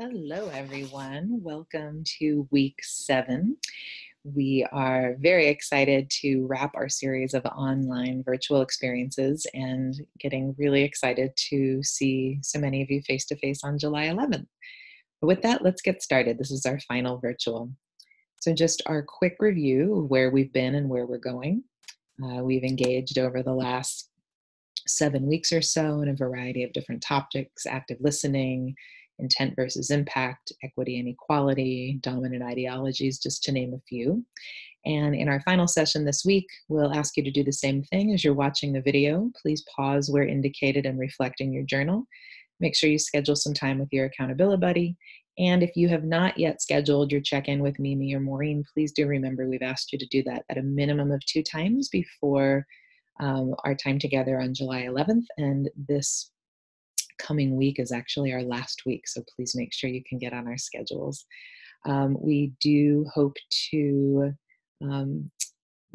Hello, everyone. Welcome to week 7. We are very excited to wrap our series of online virtual experiences and getting really excited to see so many of you face to face on July 11th. But with that, let's get started. This is our final virtual. So, just our quick review of where we've been and where we're going. We've engaged over the last 7 weeks or so in a variety of different topics: active listening, intent versus impact, equity and equality, dominant ideologies, just to name a few. And in our final session this week, we'll ask you to do the same thing as you're watching the video. Please pause where indicated and reflect in your journal. Make sure you schedule some time with your accountability buddy. And if you have not yet scheduled your check-in with Mimi or Maureen, please do remember we've asked you to do that at a minimum of 2 times before our time together on July 11th. And this coming week is actually our last week, so please make sure you can get on our schedules. We do hope to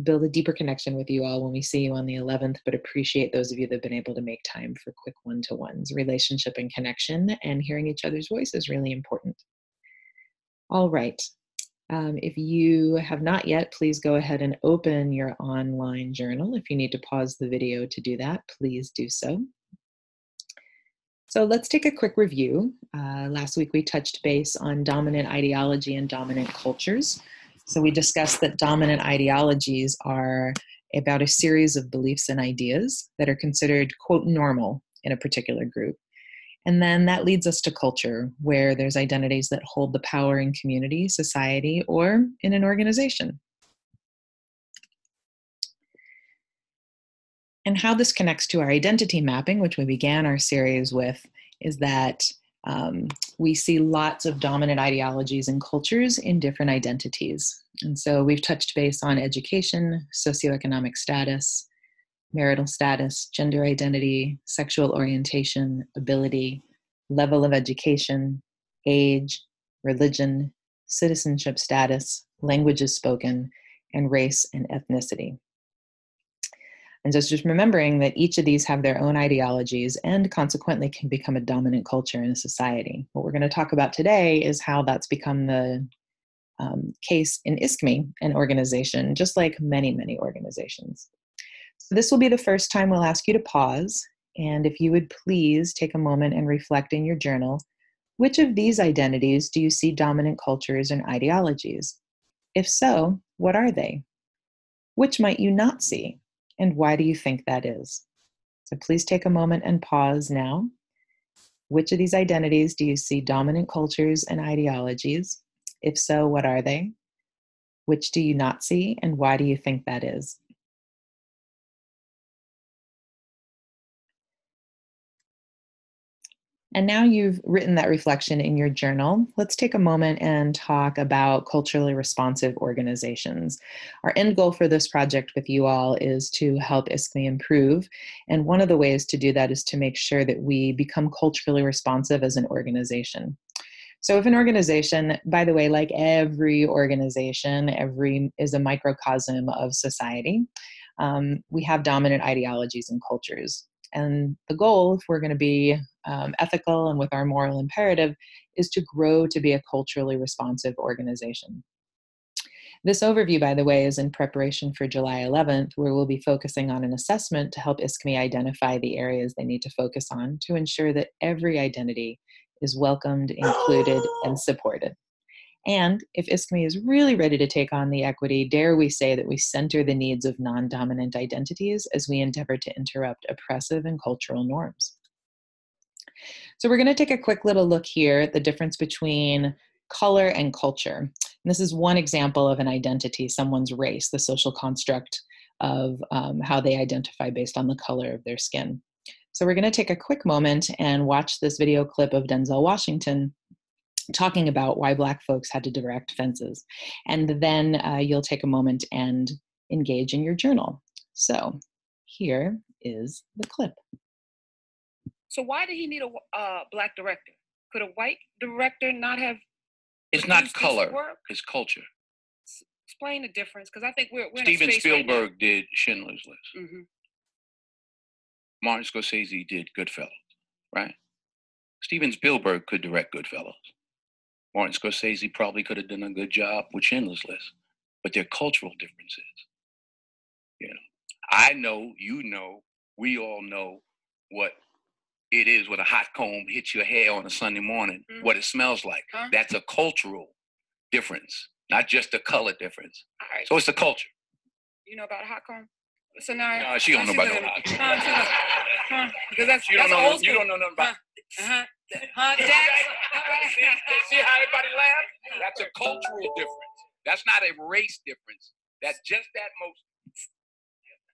build a deeper connection with you all when we see you on the 11th, but appreciate those of you that have been able to make time for quick one-to-ones. Relationship and connection and hearing each other's voice is really important. All right. If you have not yet, please go ahead and open your online journal. If you need to pause the video to do that, please do so. So let's take a quick review. Last week we touched base on dominant ideology and dominant cultures. So we discussed that dominant ideologies are about a series of beliefs and ideas that are considered, quote, normal in a particular group. And then that leads us to culture, where there's identities that hold the power in community, society, or in an organization. And how this connects to our identity mapping, which we began our series with, is that we see lots of dominant ideologies and cultures in different identities. And so we've touched base on education, socioeconomic status, marital status, gender identity, sexual orientation, ability, level of education, age, religion, citizenship status, languages spoken, and race and ethnicity. And just remembering that each of these have their own ideologies and consequently can become a dominant culture in a society. What we're going to talk about today is how that's become the case in Iskme, an organization, just like many, many organizations. So this will be the first time we'll ask you to pause. And if you would please take a moment and reflect in your journal, which of these identities do you see dominant cultures and ideologies? If so, what are they? Which might you not see? And why do you think that is? So please take a moment and pause now. Which of these identities do you see dominant cultures and ideologies? If so, what are they? Which do you not see? And why do you think that is? And now you've written that reflection in your journal, let's take a moment and talk about culturally responsive organizations. Our end goal for this project with you all is to help Iskme improve. And one of the ways to do that is to make sure that we become culturally responsive as an organization. So if an organization, by the way, like every organization, is a microcosm of society, we have dominant ideologies and cultures. And the goal, if we're going to be ethical and with our moral imperative, is to grow to be a culturally responsive organization. This overview, by the way, is in preparation for July 11th, where we'll be focusing on an assessment to help Iskme identify the areas they need to focus on to ensure that every identity is welcomed, included, and supported. And if Iskme is really ready to take on the equity, dare we say that we center the needs of non-dominant identities as we endeavor to interrupt oppressive and cultural norms. So we're going to take a quick little look here at the difference between color and culture. And this is one example of an identity, someone's race, the social construct of how they identify based on the color of their skin. So we're going to take a quick moment and watch this video clip of Denzel Washington talking about why Black folks had to direct fences. And then you'll take a moment and engage in your journal. So here is the clip. So why did he need a Black director? Could a white director not have? It's not color, it's culture. Explain the difference, because I think we're Steven in a space Spielberg right did Schindler's List. Mm-hmm. Martin Scorsese did Goodfellas, right? Steven Spielberg could direct Goodfellas. Martin Scorsese probably could have done a good job with Schindler's List, but they're cultural differences. You know, I know, you know, we all know what it is when a hot comb hits your hair on a Sunday morning, what it smells like. Huh? That's a cultural difference, not just a color difference. All right. So it's the culture. You know about a hot comb? So now, No, she don't know about no hot comb. Because that's You don't know. old You school. don't know nothing about. Jack. See how everybody laugh? That's a cultural difference. That's not a race difference. That's just that most.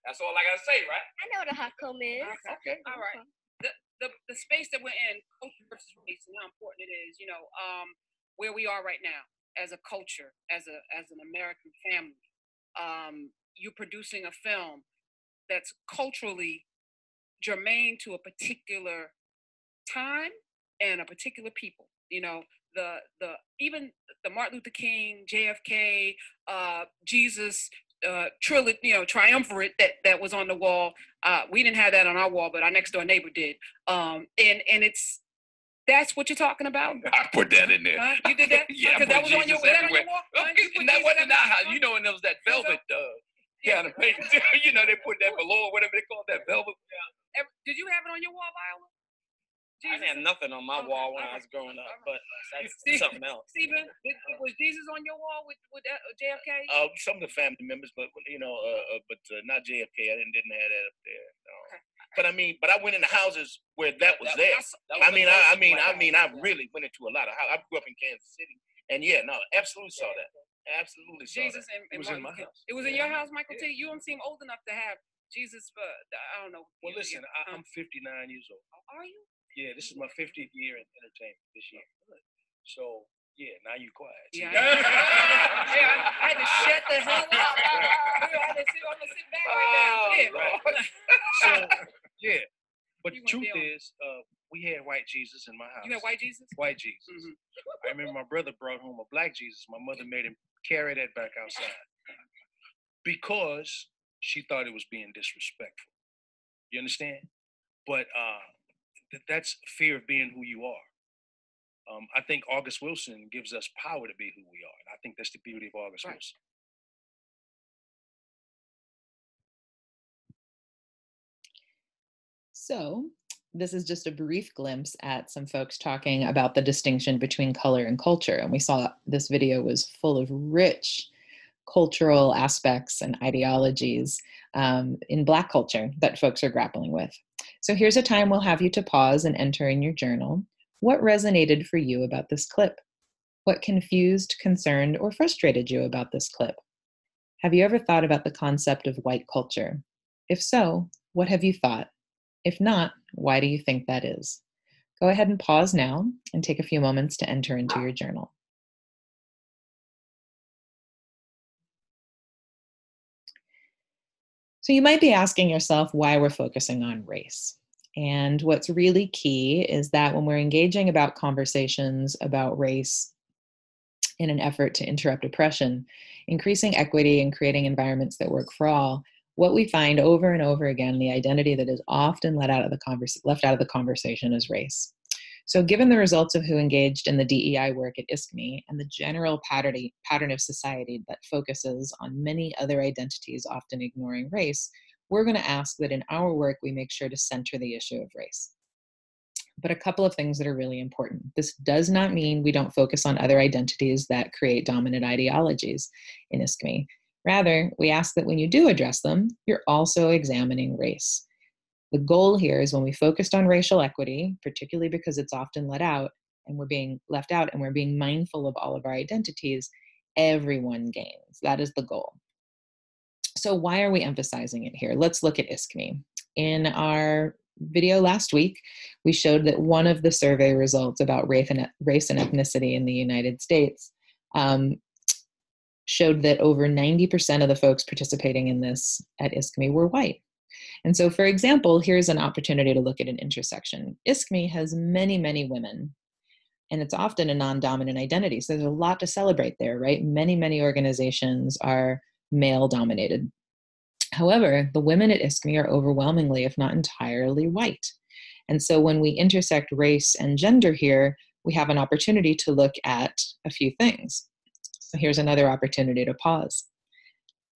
That's all I gotta say, right? I know what a hot comb is. Okay. All right. The space that we're in, culture versus race, and how important it is. Where we are right now as a culture, as an American family. You're producing a film that's culturally germane to a particular time and a particular people. Even the Martin Luther King, JFK, Jesus trilogy, triumvirate that was on the wall. We didn't have that on our wall, but our next door neighbor did. And that's what you're talking about. I put that in there. You did that? Yeah, because that was on your wall. And that wasn't how, and there was that velvet kind of paint. They put that below, whatever they call that velvet. Did you have it on your wall, Viola? I didn't have nothing on my wall when I was growing up, but that's something else. Stephen, was Jesus on your wall with JFK? Some of the family members, but not JFK. I didn't have that up there. No. Okay. But I went into houses where that was there. I really went into a lot of houses. I grew up in Kansas City, and absolutely saw that. Absolutely saw Jesus that. And It was in my house. It was in your house, Michael T. You don't seem old enough to have Jesus for I don't know. Well, listen, I'm 59 years old. Are you? Yeah, this is my 50th year in entertainment this year. So, now you quiet. Yeah. I had to shut the hell up. I'm gonna sit back right now. So, but You the truth went down. is, we had white Jesus in my house. You had white Jesus? White Jesus. I remember my brother brought home a black Jesus. My mother made him carry that back outside because she thought it was being disrespectful. You understand? But that's fear of being who you are. I think August Wilson gives us power to be who we are. And I think that's the beauty of August Wilson. So this is just a brief glimpse at some folks talking about the distinction between color and culture. And we saw this video was full of rich cultural aspects and ideologies in Black culture that folks are grappling with. So here's a time we'll have you to pause and enter in your journal. What resonated for you about this clip? What confused, concerned, or frustrated you about this clip? Have you ever thought about the concept of white culture? If so, what have you thought? If not, why do you think that is? Go ahead and pause now and take a few moments to enter into your journal. So you might be asking yourself why we're focusing on race. And what's really key is that when we're engaging about conversations about race in an effort to interrupt oppression, increasing equity and creating environments that work for all, what we find over and over again, the identity that is often left out of the conversation is race. So given the results of who engaged in the DEI work at Iskme and the general pattern of society that focuses on many other identities, often ignoring race, we're going to ask that in our work, we make sure to center the issue of race. But a couple of things that are really important. This does not mean we don't focus on other identities that create dominant ideologies in Iskme. Rather, we ask that when you do address them, you're also examining race. The goal here is when we focused on racial equity, particularly because it's often left out and we're being mindful of all of our identities, everyone gains. That is the goal. So why are we emphasizing it here? Let's look at Iskme. In our video last week, we showed that one of the survey results about race and ethnicity in the United States showed that over 90% of the folks participating in this at Iskme were white. And so, for example, here's an opportunity to look at an intersection. Iskme has many, many women, and it's often a non-dominant identity. So there's a lot to celebrate there, right? Many, many organizations are male-dominated. However, the women at Iskme are overwhelmingly, if not entirely, white. And so when we intersect race and gender here, we have an opportunity to look at a few things. So here's another opportunity to pause.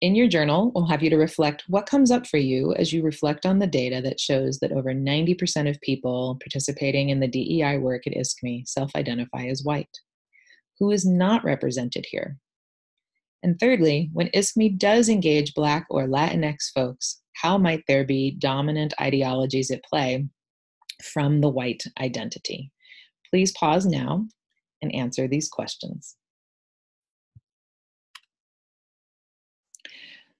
In your journal, we'll have you to reflect what comes up for you as you reflect on the data that shows that over 90% of people participating in the DEI work at Iskme self-identify as white. Who is not represented here? And thirdly, when Iskme does engage Black or Latinx folks, how might there be dominant ideologies at play from the white identity? Please pause now and answer these questions.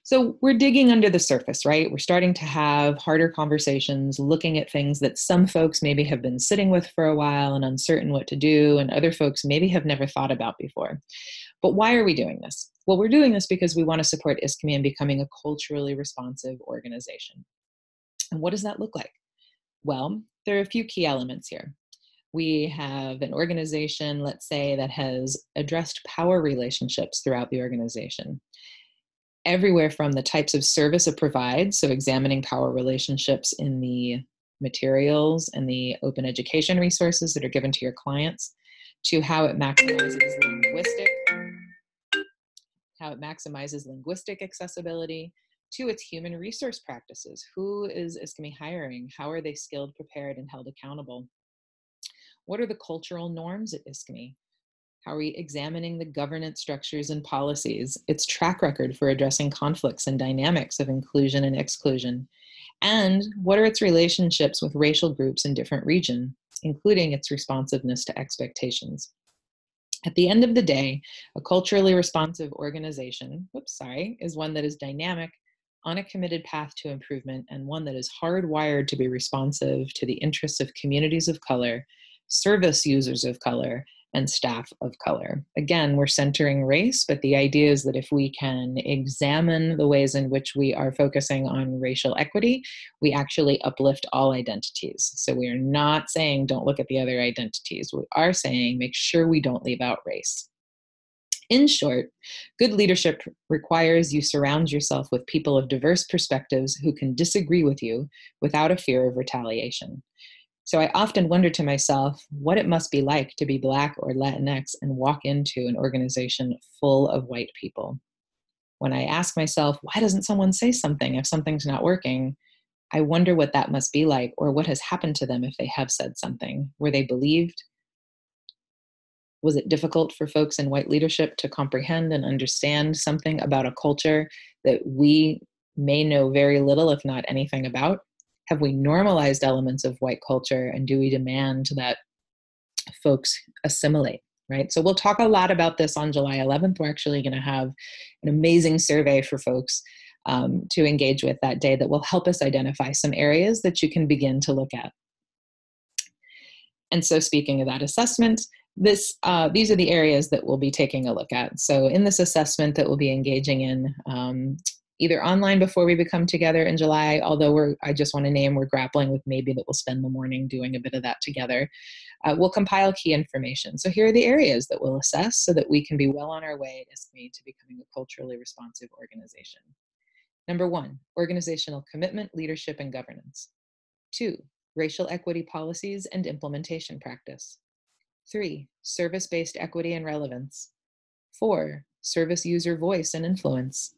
So we're digging under the surface, right? We're starting to have harder conversations, looking at things that some folks maybe have been sitting with for a while and uncertain what to do, and other folks maybe have never thought about before. But why are we doing this? Well, we're doing this because we want to support Iskme in becoming a culturally responsive organization. And what does that look like? Well, there are a few key elements here. We have an organization, let's say, that has addressed power relationships throughout the organization. Everywhere from the types of service it provides, so examining power relationships in the materials and the open education resources that are given to your clients, to how it maximizes linguistic accessibility, to its human resource practices. Who is Iskme hiring? How are they skilled, prepared, and held accountable? What are the cultural norms at Iskme? How are we examining the governance structures and policies, its track record for addressing conflicts and dynamics of inclusion and exclusion? And what are its relationships with racial groups in different regions, including its responsiveness to expectations? At the end of the day, a culturally responsive organization, is one that is dynamic, on a committed path to improvement, and one that is hardwired to be responsive to the interests of communities of color, service users of color, and staff of color. Again, we're centering race, but the idea is that if we can examine the ways in which we are focusing on racial equity, we actually uplift all identities. So we are not saying don't look at the other identities. We are saying make sure we don't leave out race. In short, good leadership requires you surround yourself with people of diverse perspectives who can disagree with you without a fear of retaliation. So I often wonder to myself what it must be like to be Black or Latinx and walk into an organization full of white people. When I ask myself, why doesn't someone say something if something's not working? I wonder what that must be like, or what has happened to them if they have said something. Were they believed? Was it difficult for folks in white leadership to comprehend and understand something about a culture that we may know very little, if not anything about? Have we normalized elements of white culture, and do we demand that folks assimilate, right? So we'll talk a lot about this on July 11th. We're actually going to have an amazing survey for folks to engage with that day that will help us identify some areas that you can begin to look at. And so speaking of that assessment, these are the areas that we'll be taking a look at. So in this assessment that we'll be engaging in, either online before we become together in July, although I just want to name, we're grappling with maybe that we'll spend the morning doing a bit of that together. We'll compile key information. So here are the areas that we'll assess so that we can be well on our way at Iskme to becoming a culturally responsive organization. Number 1, organizational commitment, leadership, and governance. 2, racial equity policies and implementation practice. 3, service-based equity and relevance. 4, service user voice and influence.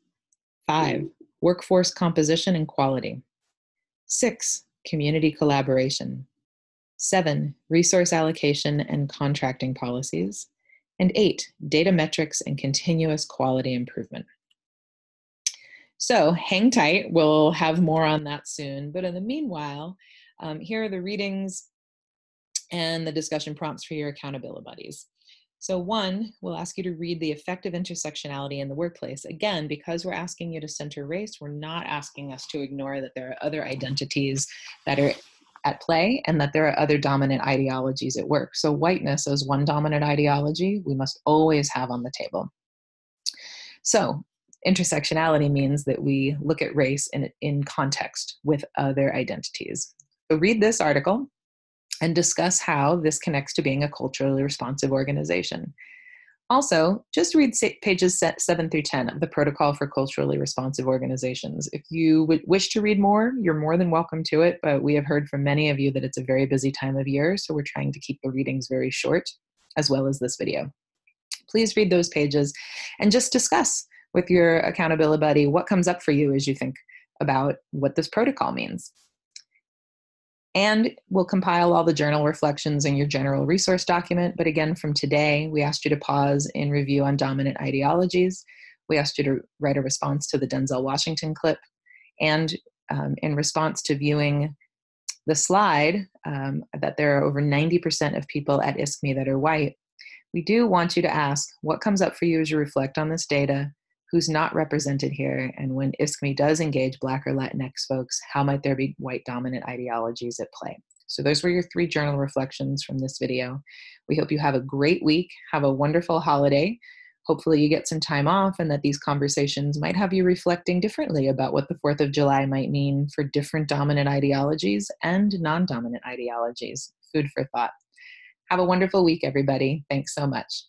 5, workforce composition and quality. 6, community collaboration. 7, resource allocation and contracting policies. And 8, data metrics and continuous quality improvement. So hang tight, we'll have more on that soon. But in the meanwhile, here are the readings and the discussion prompts for your accountability buddies. So 1, we'll ask you to read The Effective Intersectionality in the Workplace. Again, because we're asking you to center race, we're not asking us to ignore that there are other identities that are at play and that there are other dominant ideologies at work. So whiteness is one dominant ideology we must always have on the table. So intersectionality means that we look at race in context with other identities. So read this article and discuss how this connects to being a culturally responsive organization. Also, just read pages 7 through 10 of the Protocol for Culturally Responsive Organizations. If you wish to read more, you're more than welcome to it, but we have heard from many of you that it's a very busy time of year, so we're trying to keep the readings very short, as well as this video. Please read those pages and just discuss with your accountability buddy what comes up for you as you think about what this protocol means. And we'll compile all the journal reflections in your general resource document. But again, from today, we asked you to pause in review on dominant ideologies. We asked you to write a response to the Denzel Washington clip. And in response to viewing the slide, that there are over 90% of people at Iskme that are white, we do want you to ask what comes up for you as you reflect on this data, who's not represented here, and when Iskme does engage Black or Latinx folks, how might there be white dominant ideologies at play? So those were your 3 journal reflections from this video. We hope you have a great week, have a wonderful holiday. Hopefully you get some time off and that these conversations might have you reflecting differently about what the 4th of July might mean for different dominant ideologies and non-dominant ideologies. Food for thought. Have a wonderful week, everybody. Thanks so much.